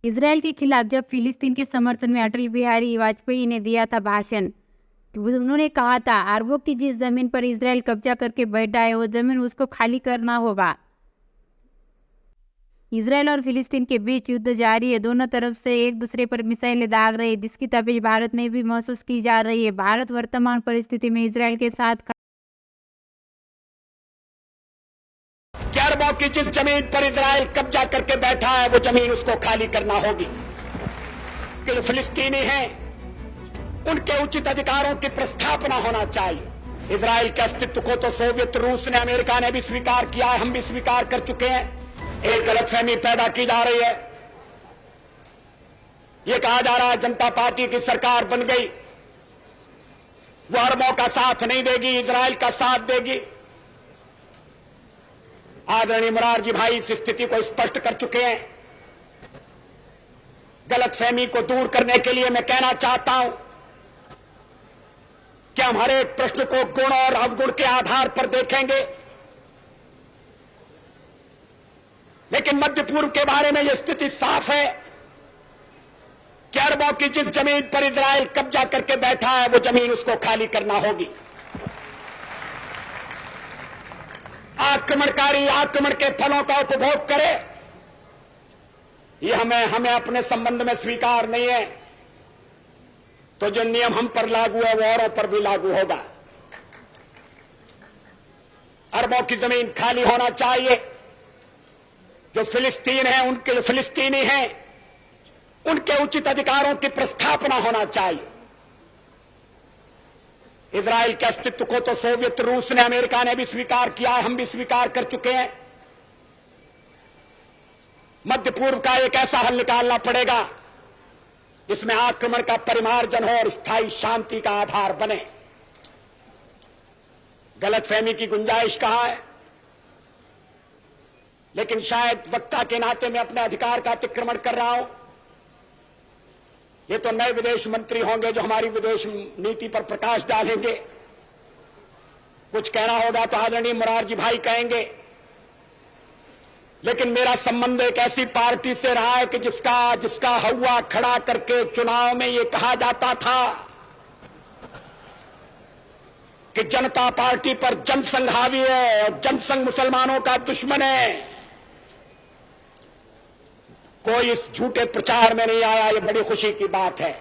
Israel के खिलाफ जब फिलिस्तीन के समर्थन में अटल बिहारी वाजपेयी ने दिया था भाषण, तो उन्होंने कहा था अरबों की जिस जमीन पर इसराइल कब्जा करके बैठा है वो जमीन उसको खाली करना होगा। इसराइल और फिलिस्तीन के बीच युद्ध जारी है। दोनों तरफ से एक दूसरे पर मिसाइलें दाग रहे हैं, जिसकी तपिश भारत में भी महसूस की जा रही है। भारत वर्तमान परिस्थिति में इसराइल के साथ अरबों की जिस जमीन पर इसराइल कब्जा करके बैठा है वो जमीन उसको खाली करना होगी। कि फिलिस्तीनी हैं उनके उचित अधिकारों की प्रस्थापना होना चाहिए। इसराइल के अस्तित्व को तो सोवियत रूस ने, अमेरिका ने भी स्वीकार किया है, हम भी स्वीकार कर चुके हैं। एक गलतफहमी पैदा की जा रही है। ये कहा जा रहा है जनता पार्टी की सरकार बन गई, वो अरबों का साथ नहीं देगी, इसराइल का साथ देगी। आदरणीय मोरारजी भाई इस स्थिति को स्पष्ट कर चुके हैं। गलतफहमी को दूर करने के लिए मैं कहना चाहता हूं कि हम हर एक प्रश्न को गुण और अवगुण के आधार पर देखेंगे, लेकिन मध्य पूर्व के बारे में यह स्थिति साफ है कि अरबों की जिस जमीन पर इसराइल कब्जा करके बैठा है वो जमीन उसको खाली करना होगी। आक्रमणकारी आक्रमण के फलों का उपभोग करे, ये हमें अपने संबंध में स्वीकार नहीं है। तो जो नियम हम पर लागू है वो औरों पर भी लागू होगा। अरबों की जमीन खाली होना चाहिए। जो फिलिस्तीन है, उनके फिलिस्तीनी हैं, उनके उचित अधिकारों की प्रस्थापना होना चाहिए। इसराइल के अस्तित्व को तो सोवियत रूस ने, अमेरिका ने भी स्वीकार किया है, हम भी स्वीकार कर चुके हैं। मध्य पूर्व का एक ऐसा हल निकालना पड़ेगा जिसमें आक्रमण का परिमार्जन हो और स्थायी शांति का आधार बने। गलतफहमी की गुंजाइश कहां है, लेकिन शायद वक्ता के नाते मैं अपने अधिकार का अतिक्रमण कर रहा हूं। ये तो नए विदेश मंत्री होंगे जो हमारी विदेश नीति पर प्रकाश डालेंगे। कुछ कहना होगा तो आदरणीय मोरारजी भाई कहेंगे, लेकिन मेरा संबंध एक ऐसी पार्टी से रहा है कि जिसका हवा खड़ा करके चुनाव में ये कहा जाता था कि जनता पार्टी पर जनसंघ हावी है और जनसंघ मुसलमानों का दुश्मन है। कोई इस झूठे प्रचार में नहीं आया, ये बड़ी खुशी की बात है।